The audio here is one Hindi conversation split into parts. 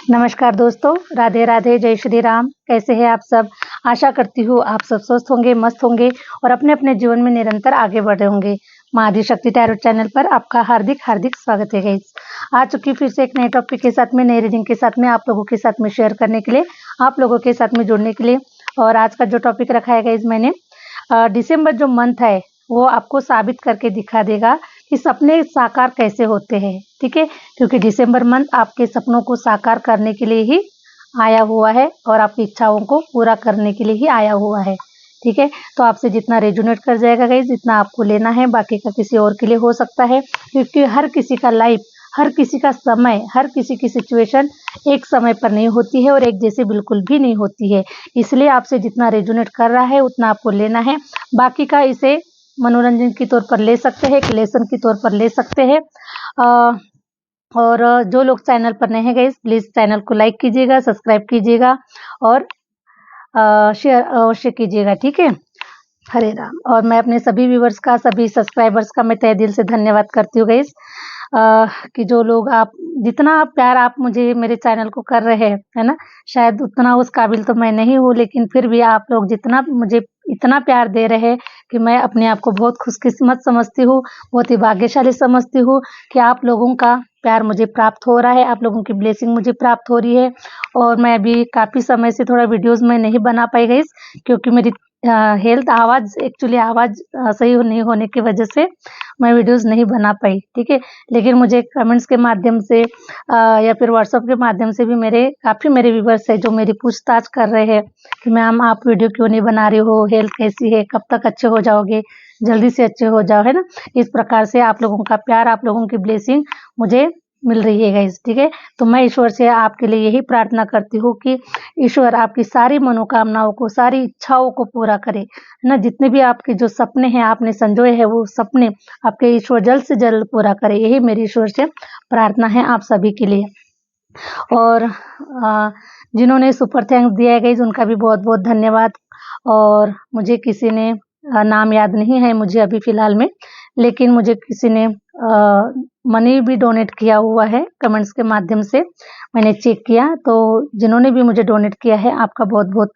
नमस्कार दोस्तों, राधे राधे, जय श्री राम। कैसे हैं आप सब? आशा करती हूँ आप सब स्वस्थ होंगे, मस्त होंगे और अपने अपने जीवन में निरंतर आगे बढ़ रहे होंगे। माँ आदिशक्ति टैरोट चैनल पर आपका हार्दिक हार्दिक स्वागत है गाइस। आ चुकी फिर से एक नए टॉपिक के साथ में, नई रीडिंग के साथ में, आप लोगों के साथ में शेयर करने के लिए, आप लोगों के साथ में जुड़ने के लिए। और आज का जो टॉपिक रखा है गाइस मैंने, दिसंबर जो मंथ है वो आपको साबित करके दिखा देगा कि सपने साकार कैसे होते हैं। ठीक है, क्योंकि दिसंबर मंथ आपके सपनों को साकार करने के लिए ही आया हुआ है और आपकी इच्छाओं को पूरा करने के लिए ही आया हुआ है। ठीक है, तो आपसे जितना रेजोनेट कर जाएगा गाइस, जितना आपको लेना है, बाकी का किसी और के लिए हो सकता है, क्योंकि हर किसी का लाइफ, हर किसी का समय, हर किसी की सिचुएशन एक समय पर नहीं होती है और एक जैसी बिल्कुल भी नहीं होती है। इसलिए आपसे जितना रेजोनेट कर रहा है उतना आपको लेना है, बाकी का इसे मनोरंजन के तौर पर ले सकते हैं, एक लेसन के तौर पर ले सकते हैं। और जो लोग चैनल पर नए हैं गाइस, प्लीज़ चैनल को लाइक कीजिएगा, सब्सक्राइब कीजिएगा और शेयर अवश्य कीजिएगा। ठीक है, हरे राम। और मैं अपने सभी व्यूवर्स का, सभी सब्सक्राइबर्स का मैं तहे दिल से धन्यवाद करती हूँ गाइस, कि जो लोग आप, जितना प्यार आप मुझे मेरे चैनल को कर रहे हैं, है ना, शायद उतना उस काबिल तो मैं नहीं हूँ, लेकिन फिर भी आप लोग जितना मुझे इतना प्यार दे रहे हैं कि मैं अपने आप को बहुत खुशकिस्मत समझती हूँ, बहुत ही भाग्यशाली समझती हूँ कि आप लोगों का प्यार मुझे प्राप्त हो रहा है, आप लोगों की ब्लेसिंग मुझे प्राप्त हो रही है। और मैं अभी काफ़ी समय से थोड़ा वीडियोस में नहीं बना पाई गाइस, क्योंकि मेरी हेल्थ, आवाज़, एक्चुअली आवाज़ सही नहीं होने की वजह से मैं वीडियोस नहीं बना पाई। ठीक है, लेकिन मुझे कमेंट्स के माध्यम से या फिर व्हाट्सएप के माध्यम से भी मेरे व्यूवर्स है जो मेरी पूछताछ कर रहे हैं कि मैम आप वीडियो क्यों नहीं बना रही हो, हेल्थ कैसी है, कब तक अच्छे हो जाओगे, जल्दी से अच्छे हो जाओ, है ना। इस प्रकार से आप लोगों का प्यार, आप लोगों की ब्लेसिंग मुझे मिल रही है गाइस। ठीक है, तो मैं ईश्वर से आपके लिए यही प्रार्थना करती हूँ कि ईश्वर आपकी सारी मनोकामनाओं को, सारी इच्छाओं को पूरा करे, है ना। जितने भी आपके जो सपने हैं आपने संजोए हैं, वो सपने आपके ईश्वर जल्द से जल्द पूरा करे, यही मेरी ईश्वर से प्रार्थना है आप सभी के लिए। और जिन्होंने सुपर थैंक्स दिया है गाइस, उनका भी बहुत बहुत धन्यवाद। और मुझे किसी ने नाम याद नहीं है मुझे अभी फ़िलहाल में, लेकिन मुझे किसी ने मनी भी डोनेट किया हुआ है कमेंट्स के माध्यम से, मैंने चेक किया। तो जिन्होंने भी मुझे डोनेट किया है, आपका बहुत बहुत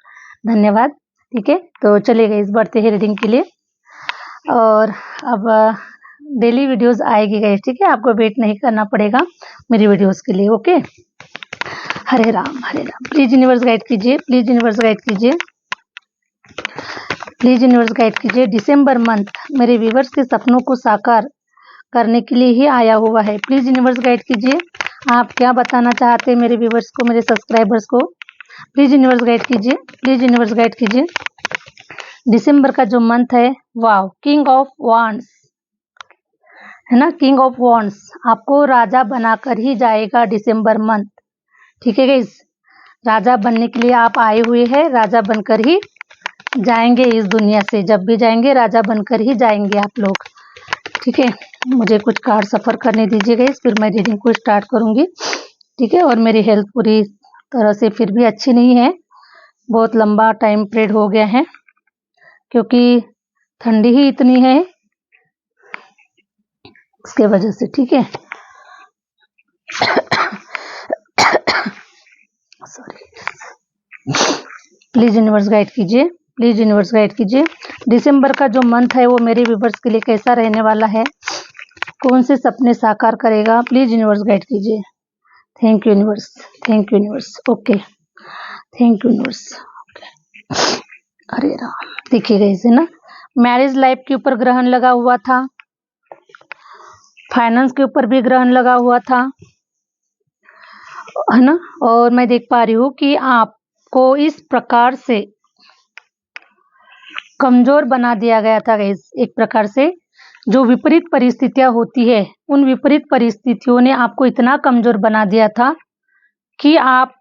धन्यवाद। ठीक है, तो चलिए गाइस बढ़ते हैं रीडिंग के लिए। और अब डेली वीडियोस आएगी गाइस। ठीक है, आपको वेट नहीं करना पड़ेगा मेरी वीडियोस के लिए। Okay, Hare Ram Hare Ram. Please universe guide कीजिए, प्लीज यूनिवर्स गाइड कीजिए, प्लीज यूनिवर्स गाइड कीजिए। दिसंबर मंथ मेरे व्यूवर्स के सपनों को साकार करने के लिए ही आया हुआ है। प्लीज यूनिवर्स गाइड कीजिए, आप क्या बताना चाहते हैं मेरे व्यूवर्स को, मेरे सब्सक्राइबर्स को। प्लीज यूनिवर्स गाइड कीजिए, प्लीज यूनिवर्स गाइड कीजिए। दिसंबर का जो मंथ है, वाव, किंग ऑफ वांड्स, है ना, किंग ऑफ वांड्स आपको राजा बनाकर ही जाएगा दिसंबर मंथ। ठीक है गाइस, राजा बनने के लिए आप आए हुए हैं, राजा बनकर ही जाएंगे इस दुनिया से, जब भी जाएंगे राजा बनकर ही जाएंगे आप लोग। ठीक है, मुझे कुछ कार्ड सफ़र करने दीजिएगा, फिर मैं रीडिंग को स्टार्ट करूंगी। ठीक है, और मेरी हेल्थ पूरी तरह से फिर भी अच्छी नहीं है, बहुत लंबा टाइम पीरियड हो गया है, क्योंकि ठंडी ही इतनी है इसके वजह से। ठीक है, सॉरी। प्लीज यूनिवर्स गाइड कीजिए, प्लीज यूनिवर्स गाइड कीजिए। दिसंबर का जो मंथ है वो मेरे व्यूवर्स के लिए कैसा रहने वाला है, कौन से सपने साकार करेगा, प्लीज यूनिवर्स गाइड कीजिए। Thank you universe, thank you universe. Okay, thank you universe. अरे राम, देखिएगा इसे ना, मैरिज लाइफ के ऊपर ग्रहण लगा हुआ था, फाइनेंस के ऊपर भी ग्रहण लगा हुआ था, है ना। और मैं देख पा रही हूँ कि आपको इस प्रकार से कमजोर बना दिया गया था गाइस। एक प्रकार से जो विपरीत परिस्थितियां होती है, उन विपरीत परिस्थितियों ने आपको इतना कमजोर बना दिया था कि आप,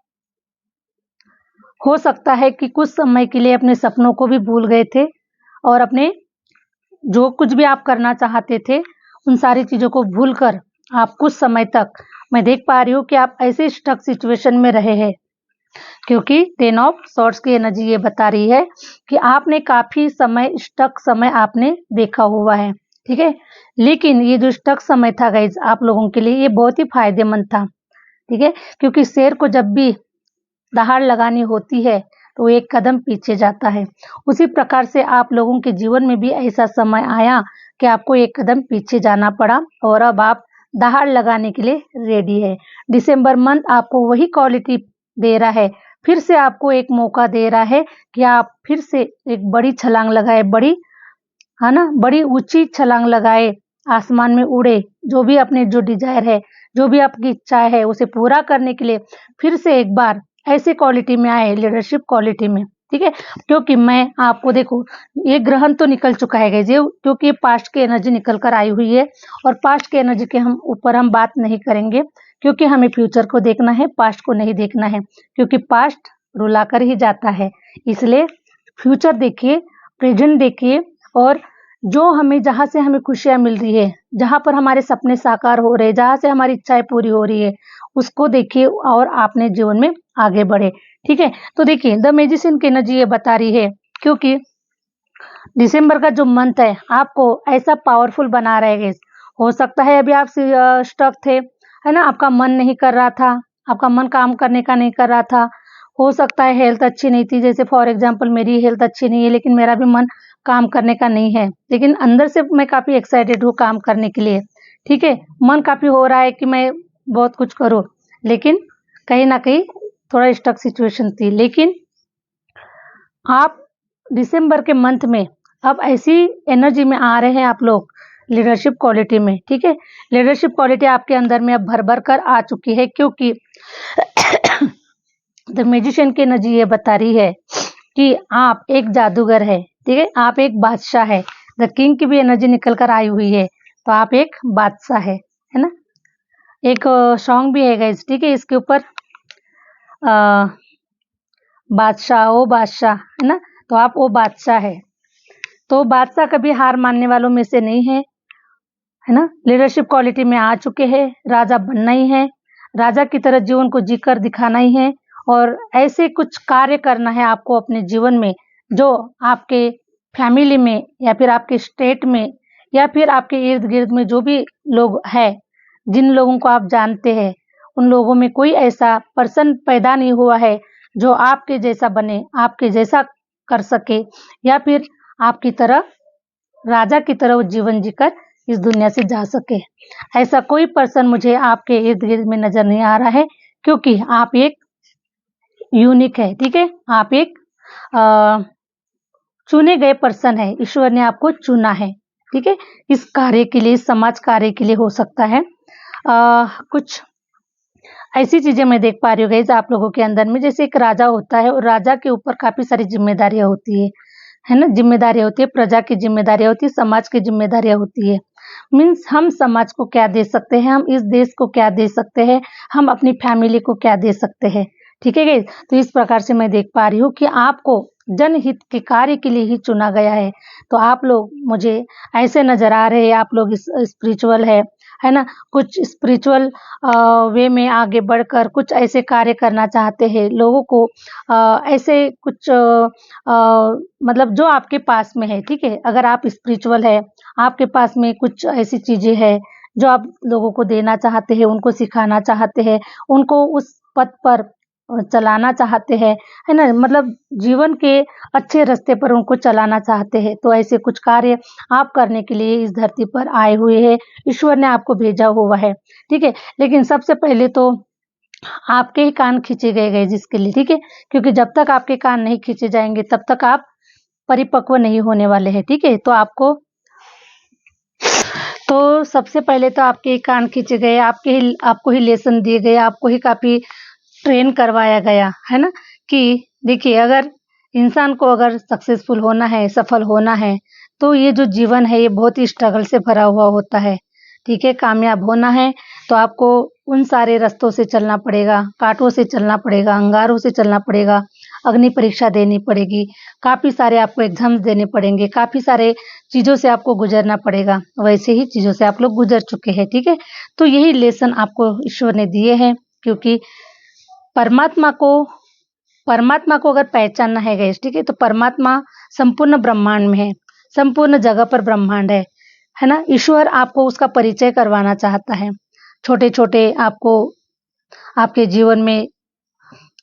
हो सकता है कि कुछ समय के लिए अपने सपनों को भी भूल गए थे और अपने जो कुछ भी आप करना चाहते थे उन सारी चीज़ों को भूलकर आप कुछ समय तक, मैं देख पा रही हूँ कि आप ऐसे स्टक सिचुएशन में रहे हैं, क्योंकि 10 ऑफ सॉर्ड्स की एनर्जी ये बता रही है कि आपने काफ़ी समय, स्टक समय आपने देखा हुआ है। ठीक है, लेकिन ये जो स्टक समय था गाइज आप लोगों के लिए, ये बहुत ही फायदेमंद था। ठीक है, क्योंकि शेर को जब भी दहाड़ लगानी होती है तो वो एक कदम पीछे जाता है। उसी प्रकार से आप लोगों के जीवन में भी ऐसा समय आया कि आपको एक कदम पीछे जाना पड़ा और अब आप दहाड़ लगाने के लिए रेडी है। दिसंबर मंथ आपको वही क्वालिटी दे रहा है, फिर से आपको एक मौका दे रहा है कि आप फिर से एक बड़ी छलांग लगाए, है ना, बड़ी ऊंची छलांग लगाए, आसमान में उड़े, जो भी अपने जो डिजायर है, जो भी आपकी इच्छा है उसे पूरा करने के लिए फिर से एक बार ऐसे क्वालिटी में आए, लीडरशिप क्वालिटी में, ठीक है। क्योंकि मैं आपको देखो, ये ग्रहण तो निकल चुका है गाइस, क्योंकि ये पास्ट की एनर्जी निकल कर आई हुई है और पास्ट की एनर्जी के हम ऊपर हम बात नहीं करेंगे, क्योंकि हमें फ्यूचर को देखना है, पास्ट को नहीं देखना है, क्योंकि पास्ट रुला कर ही जाता है। इसलिए फ्यूचर देखिए, प्रेजेंट देखिए और जो हमें जहाँ से हमें खुशियाँ मिल रही है, जहाँ पर हमारे सपने साकार हो रहे हैं, जहाँ से हमारी इच्छाएं पूरी हो रही है, उसको देखिए और अपने जीवन में आगे बढ़े, ठीक है। तो देखिए द मैजिशियन की एनर्जी ये बता रही है, क्योंकि दिसंबर का जो मंथ है आपको ऐसा पावरफुल बना रहेगा। हो सकता है अभी आप स्टक थे, है ना, आपका मन नहीं कर रहा था, आपका मन काम करने का नहीं कर रहा था। हो सकता है हेल्थ अच्छी नहीं थी, जैसे फॉर एग्जांपल मेरी हेल्थ अच्छी नहीं है लेकिन मेरा भी मन काम करने का नहीं है, लेकिन अंदर से मैं काफ़ी एक्साइटेड हूँ काम करने के लिए, ठीक है। मन काफ़ी हो रहा है कि मैं बहुत कुछ करूँ, लेकिन कहीं ना कहीं थोड़ा स्टक सिचुएशन थी। लेकिन आप दिसंबर के मंथ में अब ऐसी एनर्जी में आ रहे हैं आप लोग, लीडरशिप क्वालिटी में, ठीक है। लीडरशिप क्वालिटी आपके अंदर में अब भर भर कर आ चुकी है, क्योंकि द मैजिशियन की एनर्जी ये बता रही है कि आप एक जादूगर है, ठीक है, आप एक बादशाह है। द किंग की भी एनर्जी निकल कर आई हुई है, तो आप एक बादशाह है ना। एक सॉन्ग भी है गाइस, ठीक है, इसके ऊपर बादशाह ओ बादशाह, है ना, तो आप वो बादशाह है। तो बादशाह कभी हार मानने वालों में से नहीं है ना। लीडरशिप क्वालिटी में आ चुके हैं, राजा बनना ही है, राजा की तरह जीवन को जीकर दिखाना ही है और ऐसे कुछ कार्य करना है आपको अपने जीवन में, जो आपके फैमिली में या फिर आपके स्टेट में या फिर आपके इर्द गिर्द में जो भी लोग हैं, जिन लोगों को आप जानते हैं, उन लोगों में कोई ऐसा पर्सन पैदा नहीं हुआ है जो आपके जैसा बने, आपके जैसा कर सके या फिर आपकी तरह राजा की तरह वो जीवन जीकर इस दुनिया से जा सके। ऐसा कोई पर्सन मुझे आपके इर्द गिर्द में नजर नहीं आ रहा है, क्योंकि आप एक यूनिक है, ठीक है। आप एक चुने गए पर्सन है, ईश्वर ने आपको चुना है, ठीक है, इस कार्य के लिए, समाज कार्य के लिए हो सकता है। कुछ ऐसी चीजें मैं देख पा रही हूँ गाइस आप लोगों के अंदर में, जैसे एक राजा होता है और राजा के ऊपर काफी सारी जिम्मेदारियां होती है ना, जिम्मेदारियां होती है, प्रजा की जिम्मेदारियां होती है, समाज की जिम्मेदारियां होती है। मीन्स हम समाज को क्या दे सकते हैं, हम इस देश को क्या दे सकते हैं, हम अपनी फैमिली को क्या दे सकते हैं, ठीक है गाइस। तो इस प्रकार से मैं देख पा रही हूँ कि आपको जनहित के कार्य के लिए ही चुना गया है। तो आप लोग मुझे ऐसे नजर आ रहे हैं, आप लोग स्पिरिचुअल है ना, कुछ स्पिरिचुअल वे में आगे बढ़कर कुछ ऐसे कार्य करना चाहते हैं, लोगों को ऐसे कुछ मतलब जो आपके पास में है, ठीक है। अगर आप स्पिरिचुअल है, आपके पास में कुछ ऐसी चीजें हैं जो आप लोगों को देना चाहते हैं, उनको सिखाना चाहते हैं, उनको उस पथ पर चलाना चाहते हैं, है ना, मतलब जीवन के अच्छे रास्ते पर उनको चलाना चाहते हैं, तो ऐसे कुछ कार्य आप करने के लिए इस धरती पर आए हुए हैं, ईश्वर ने आपको भेजा हुआ है, ठीक है। लेकिन सबसे पहले तो आपके ही कान खींचे गए जिसके लिए, ठीक है, क्योंकि जब तक आपके कान नहीं खींचे जाएंगे तब तक आप परिपक्व नहीं होने वाले हैं, ठीक है। तो सबसे पहले तो आपके ही कान खींचे गए, आपको ही लेसन दिए गए, आपको ही काफी ट्रेन करवाया गया, है ना, कि देखिए अगर इंसान को अगर सक्सेसफुल होना है, सफल होना है, तो ये जो जीवन है ये बहुत ही स्ट्रगल से भरा हुआ होता है, ठीक है। कामयाब होना है तो आपको उन सारे रास्तों से चलना पड़ेगा, कांटों से चलना पड़ेगा, अंगारों से चलना पड़ेगा, अग्नि परीक्षा देनी पड़ेगी, काफ़ी सारे आपको एग्जाम्स देने पड़ेंगे, काफ़ी सारे चीज़ों से आपको गुजरना पड़ेगा, वैसे ही चीज़ों से आप लोग गुजर चुके हैं, ठीक है। तो यही लेसन आपको ईश्वर ने दिए हैं, क्योंकि परमात्मा को अगर पहचानना है गाइस, ठीक है, तो परमात्मा संपूर्ण ब्रह्मांड में है, संपूर्ण जगह पर ब्रह्मांड है ना। ईश्वर आपको उसका परिचय करवाना चाहता है। छोटे छोटे आपको आपके जीवन में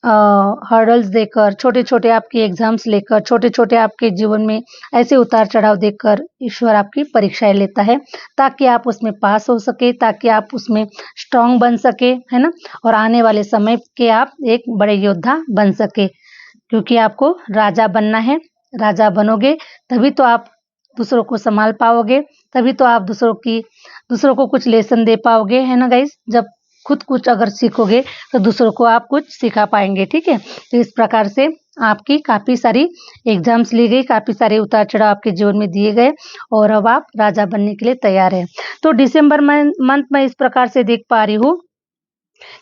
हर्डल्स देकर, छोटे छोटे आपके एग्जाम्स लेकर, छोटे छोटे आपके जीवन में ऐसे उतार चढ़ाव देकर ईश्वर आपकी परीक्षाएं लेता है, ताकि आप उसमें पास हो सके, ताकि आप उसमें स्ट्रांग बन सके, है ना। और आने वाले समय के आप एक बड़े योद्धा बन सके, क्योंकि आपको राजा बनना है। राजा बनोगे तभी तो आप दूसरों को संभाल पाओगे, तभी तो आप दूसरों को कुछ लेसन दे पाओगे, है ना गाइस। जब खुद कुछ अगर सीखोगे तो दूसरों को आप कुछ सिखा पाएंगे, ठीक है। तो इस प्रकार से आपकी काफ़ी सारी एग्जाम्स ली गई, काफ़ी सारे उतार चढ़ाव आपके जीवन में दिए गए, और अब आप राजा बनने के लिए तैयार हैं। तो दिसंबर मंथ में इस प्रकार से देख पा रही हूँ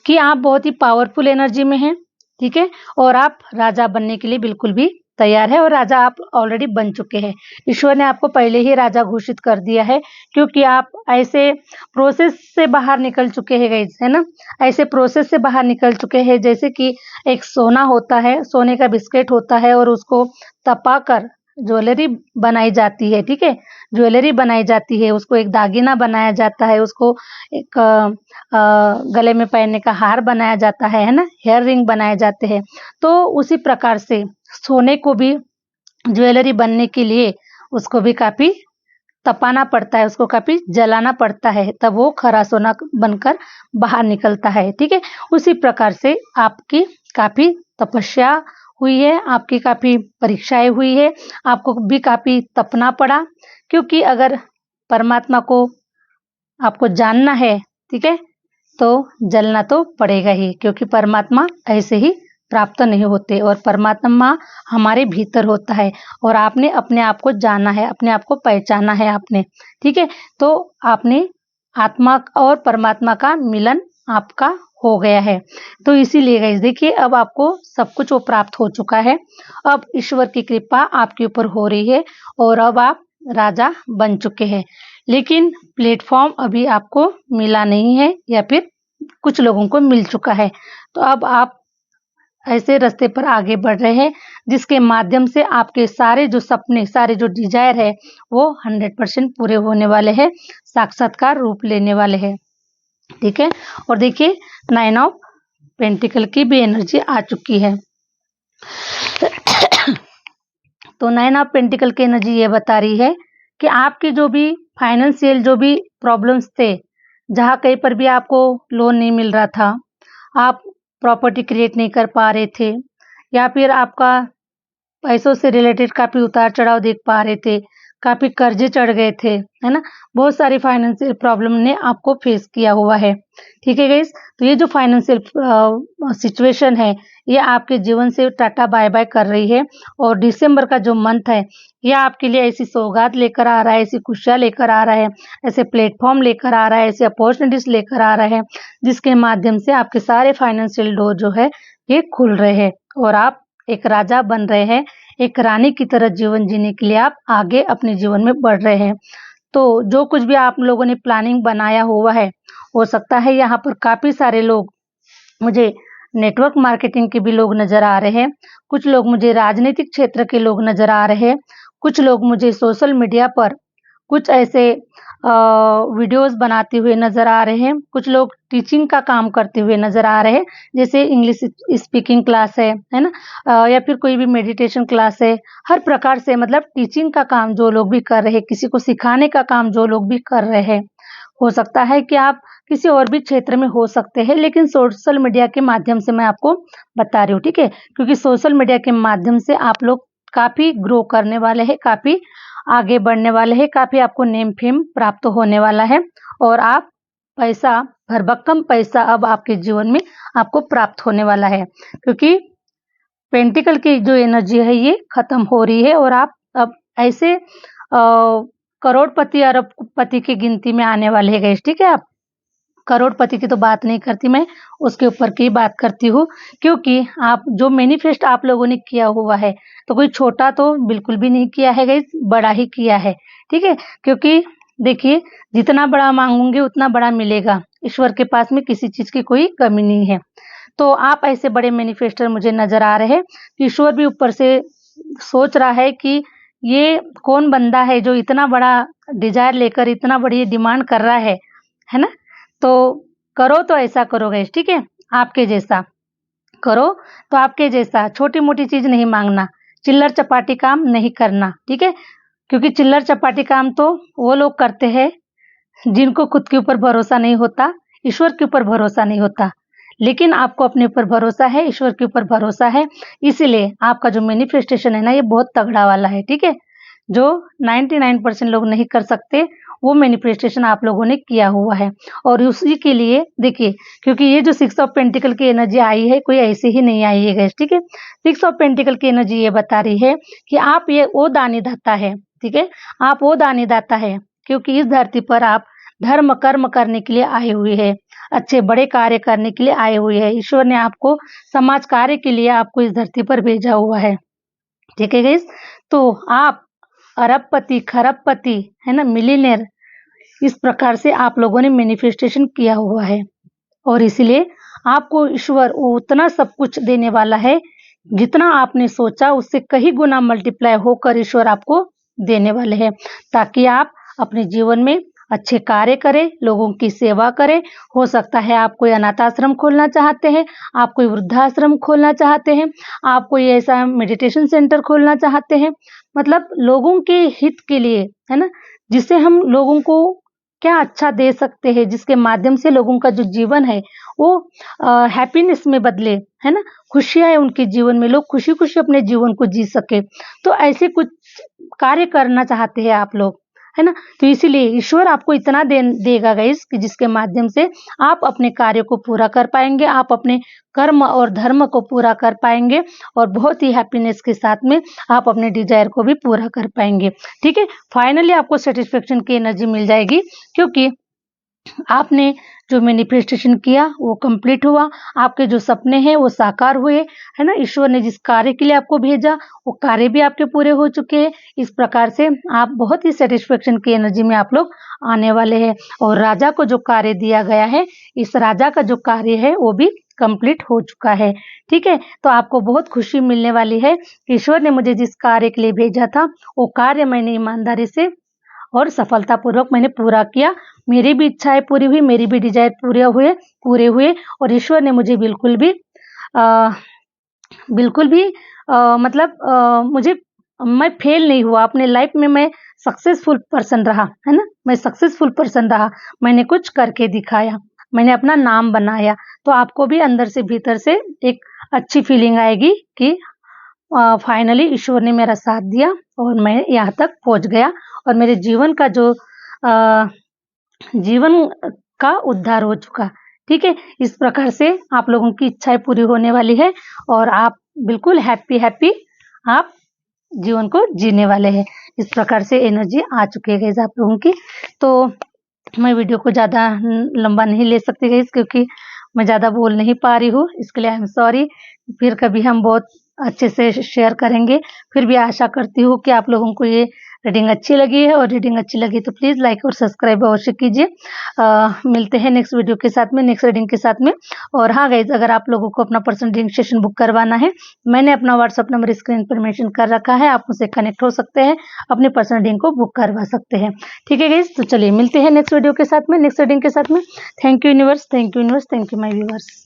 कि आप बहुत ही पावरफुल एनर्जी में हैं, ठीक है, और आप राजा बनने के लिए बिल्कुल भी तैयार है, और राजा आप ऑलरेडी बन चुके हैं। ईश्वर ने आपको पहले ही राजा घोषित कर दिया है, क्योंकि आप ऐसे प्रोसेस से बाहर निकल चुके हैं गाइस, है ना। ऐसे प्रोसेस से बाहर निकल चुके हैं, जैसे कि एक सोना होता है, सोने का बिस्किट होता है, और उसको तपाकर ज्वेलरी बनाई जाती है, ठीक है। ज्वेलरी बनाई जाती है, उसको एक दागीना बनाया जाता है, उसको एक गले में पहनने का हार बनाया जाता है ना, हेयर रिंग बनाए जाते हैं। तो उसी प्रकार से सोने को भी ज्वेलरी बनने के लिए उसको भी काफ़ी तपाना पड़ता है, उसको काफ़ी जलाना पड़ता है, तब वो खरा सोना बनकर बाहर निकलता है, ठीक है। उसी प्रकार से आपकी काफ़ी तपस्या हुई है, आपकी काफ़ी परीक्षाएं हुई है, आपको भी काफ़ी तपना पड़ा, क्योंकि अगर परमात्मा को आपको जानना है, ठीक है, तो जलना तो पड़ेगा ही, क्योंकि परमात्मा ऐसे ही प्राप्त नहीं होते, और परमात्मा हमारे भीतर होता है, और आपने अपने आप को जाना है, अपने आप को पहचाना है आपने, ठीक है। तो आपने आत्मा और परमात्मा का मिलन आपका हो गया है। तो इसीलिए गाइस देखिए, अब आपको सब कुछ वो प्राप्त हो चुका है। अब ईश्वर की कृपा आपके ऊपर हो रही है, और अब आप राजा बन चुके हैं। लेकिन प्लेटफॉर्म अभी आपको मिला नहीं है, या फिर कुछ लोगों को मिल चुका है। तो अब आप ऐसे रास्ते पर आगे बढ़ रहे हैं, जिसके माध्यम से आपके सारे जो सपने, सारे जो डिजायर है, वो 100% पूरे होने वाले हैं, साक्षात्कार रूप लेने वाले हैं, ठीक है। और देखिए, 9 ऑफ पेंटिकल की भी एनर्जी आ चुकी है। तो 9 ऑफ पेंटिकल की एनर्जी ये बता रही है कि आपके जो भी फाइनेंशियल जो भी प्रॉब्लम्स थे, जहाँ कहीं पर भी आपको लोन नहीं मिल रहा था, आप प्रॉपर्टी क्रिएट नहीं कर पा रहे थे, या फिर आपका पैसों से रिलेटेड काफ़ी उतार चढ़ाव देख पा रहे थे, काफ़ी कर्जे चढ़ गए थे, है ना। बहुत सारी फाइनेंशियल प्रॉब्लम ने आपको फेस किया हुआ है, ठीक है गाइस। तो ये जो फाइनेंशियल सिचुएशन है, ये आपके जीवन से टाटा बाय बाय कर रही है, और दिसंबर का जो मंथ है, ये आपके लिए ऐसी सौगात लेकर आ रहा है, ऐसी खुशियाँ लेकर आ रहा है, ऐसे प्लेटफॉर्म लेकर आ रहा है, ऐसी अपॉर्चुनिटीज लेकर आ रहा है, जिसके माध्यम से आपके सारे फाइनेंशियल डोर जो है ये खुल रहे हैं, और आप एक राजा बन रहे हैं, एक रानी की तरह जीवन जीने के लिए आप आगे अपने जीवन में बढ़ रहे हैं। तो जो कुछ भी आप लोगों ने प्लानिंग बनाया हुआ है, हो सकता है यहाँ पर काफ़ी सारे लोग मुझे नेटवर्क मार्केटिंग के भी लोग नज़र आ रहे हैं, कुछ लोग मुझे राजनीतिक क्षेत्र के लोग नज़र आ रहे हैं, कुछ लोग मुझे सोशल मीडिया पर कुछ ऐसे वीडियोस बनाते हुए नज़र आ रहे हैं, कुछ लोग टीचिंग का काम करते हुए नज़र आ रहे हैं, जैसे इंग्लिश स्पीकिंग क्लास है ना, या फिर कोई भी मेडिटेशन क्लास है, हर प्रकार से मतलब टीचिंग का काम जो लोग भी कर रहे हैं, किसी को सिखाने का काम जो लोग भी कर रहे हैं। हो सकता है कि आप किसी और भी क्षेत्र में हो सकते हैं, लेकिन सोशल मीडिया के माध्यम से मैं आपको बता रही हूँ, ठीक है, क्योंकि सोशल मीडिया के माध्यम से आप लोग काफ़ी ग्रो करने वाले हैं, काफ़ी आगे बढ़ने वाले हैं, काफ़ी आपको नेम फेम प्राप्त होने वाला है, और आप पैसा, भरभक्कम पैसा अब आपके जीवन में आपको प्राप्त होने वाला है, क्योंकि पेंटिकल की जो एनर्जी है ये खत्म हो रही है, और आप अब ऐसे करोड़पति अरबपति की गिनती में आने वाले हैं गाइस, ठीक है। आप करोड़पति की तो बात नहीं करती मैं, उसके ऊपर की बात करती हूँ, क्योंकि आप जो मैनिफेस्ट आप लोगों ने किया हुआ है, तो कोई छोटा तो बिल्कुल भी नहीं किया है गाइस, बड़ा ही किया है, ठीक है। क्योंकि देखिए, जितना बड़ा मांगोगे उतना बड़ा मिलेगा, ईश्वर के पास में किसी चीज़ की कोई कमी नहीं है। तो आप ऐसे बड़े मैनिफेस्टर मुझे नज़र आ रहे हैं, ईश्वर भी ऊपर से सोच रहा है कि ये कौन बंदा है जो इतना बड़ा डिज़ायर लेकर इतना बड़ी डिमांड कर रहा है ना? तो करो तो ऐसा करो गाइस, ठीक है? आपके जैसा करो, तो आपके जैसा छोटी मोटी चीज नहीं मांगना, चिल्लर चपाटी काम नहीं करना, ठीक है। क्योंकि चिल्लर चपाटी काम तो वो लोग करते हैं जिनको खुद के ऊपर भरोसा नहीं होता, ईश्वर के ऊपर भरोसा नहीं होता। लेकिन आपको अपने ऊपर भरोसा है, ईश्वर के ऊपर भरोसा है, इसीलिए आपका जो मैनिफेस्टेशन है ना, ये बहुत तगड़ा वाला है, ठीक है। जो 99% लोग नहीं कर सकते, वो मैनिफेस्टेशन आप लोगों ने किया हुआ है। और उसी के लिए देखिए, क्योंकि ये जो 6 ऑफ पेंटिकल की एनर्जी आई है, कोई ऐसे ही नहीं आई है गाइस, ठीक है। 6 ऑफ पेंटिकल की एनर्जी ये बता रही है कि आप ये वो दानी दाता है, ठीक है। आप वो दानी दाता है, क्योंकि इस धरती पर आप धर्म कर्म करने के लिए आए हुए हैं, अच्छे बड़े कार्य करने के लिए आए हुए हैं। ईश्वर ने आपको समाज कार्य के लिए आपको इस धरती पर भेजा हुआ है, ठीक है गाइस। तो आप अरबपति खरबपति है ना, मिलियनेयर, इस प्रकार से आप लोगों ने मैनिफेस्टेशन किया हुआ है। और इसलिए आपको ईश्वर उतना सब कुछ देने वाला है, जितना आपने सोचा उससे कई गुना मल्टीप्लाई होकर ईश्वर आपको देने वाले हैं, ताकि आप अपने जीवन में अच्छे कार्य करें, लोगों की सेवा करें। हो सकता है आप कोई अनाथ आश्रम खोलना चाहते हैं, आप कोई वृद्धाश्रम खोलना चाहते हैं, आप कोई ऐसा मेडिटेशन सेंटर खोलना चाहते हैं, मतलब लोगों के हित के लिए, है ना, जिससे हम लोगों को क्या अच्छा दे सकते हैं, जिसके माध्यम से लोगों का जो जीवन है वो हैप्पीनेस में बदले, है ना, खुशियां है उनके जीवन में, लोग खुशी खुशी अपने जीवन को जी सके। तो ऐसे कुछ कार्य करना चाहते हैं आप लोग, है ना। तो इसीलिए ईश्वर आपको इतना देगा गाइस कि जिसके माध्यम से आप अपने कार्य को पूरा कर पाएंगे, आप अपने कर्म और धर्म को पूरा कर पाएंगे, और बहुत ही हैप्पीनेस के साथ में आप अपने डिजायर को भी पूरा कर पाएंगे, ठीक है। फाइनली आपको सेटिस्फेक्शन की एनर्जी मिल जाएगी, क्योंकि आपने जो मैनिफेस्टेशन किया वो कंप्लीट हुआ, आपके जो सपने हैं वो साकार हुए, है ना। ईश्वर ने जिस कार्य के लिए आपको भेजा वो कार्य भी आपके पूरे हो चुके हैं। इस प्रकार से आप बहुत ही सेटिस्फेक्शन की एनर्जी में आप लोग आने वाले हैं। और राजा को जो कार्य दिया गया है, इस राजा का जो कार्य है वो भी कंप्लीट हो चुका है, ठीक है। तो आपको बहुत खुशी मिलने वाली है। ईश्वर ने मुझे जिस कार्य के लिए भेजा था वो कार्य मैंने ईमानदारी से और सफलतापूर्वक मैंने पूरा किया। मेरी भी इच्छाएं पूरी हुई, मेरी भी डिजायर पूरे हुए, और ईश्वर ने मुझे बिल्कुल भी मतलब मुझे, मैं फेल नहीं हुआ अपने लाइफ में, मैं सक्सेसफुल पर्सन रहा, है ना। मैं सक्सेसफुल पर्सन रहा, मैंने कुछ करके दिखाया, मैंने अपना नाम बनाया। तो आपको भी अंदर से भीतर से एक अच्छी फीलिंग आएगी कि फाइनली ईश्वर ने मेरा साथ दिया और मैं यहाँ तक पहुँच गया, और मेरे जीवन का जो जीवन का उद्धार हो चुका, ठीक है। इस प्रकार से आप लोगों की इच्छाएं पूरी होने वाली है, और आप बिल्कुल हैप्पी आप जीवन को जीने वाले हैं। इस प्रकार से एनर्जी आ चुकी है गाइस आप लोगों की। तो मैं वीडियो को ज़्यादा लंबा नहीं ले सकती गाइस, क्योंकि मैं ज़्यादा बोल नहीं पा रही हूँ, इसके लिए आई एम सॉरी। फिर कभी हम बहुत अच्छे से शेयर करेंगे। फिर भी आशा करती हूँ कि आप लोगों को ये रीडिंग अच्छी लगी है, और रीडिंग अच्छी लगी तो प्लीज़ लाइक और सब्सक्राइब अवश्य कीजिए। मिलते हैं नेक्स्ट वीडियो के साथ में, नेक्स्ट रीडिंग के साथ में। और हाँ गाइज, अगर आप लोगों को अपना पर्सनल रीडिंग सेशन बुक करवाना है, मैंने अपना व्हाट्सअप नंबर स्क्रीन पर मेंशन कर रखा है, आप मुझसे कनेक्ट हो सकते हैं, अपने पर्सनल रीडिंग को बुक करवा सकते हैं, ठीक है गाइज। तो चलिए मिलते हैं नेक्स्ट वीडियो के साथ में, नेक्स्ट रीडिंग के साथ में। Thank you universe, thank you universe, thank you my viewers.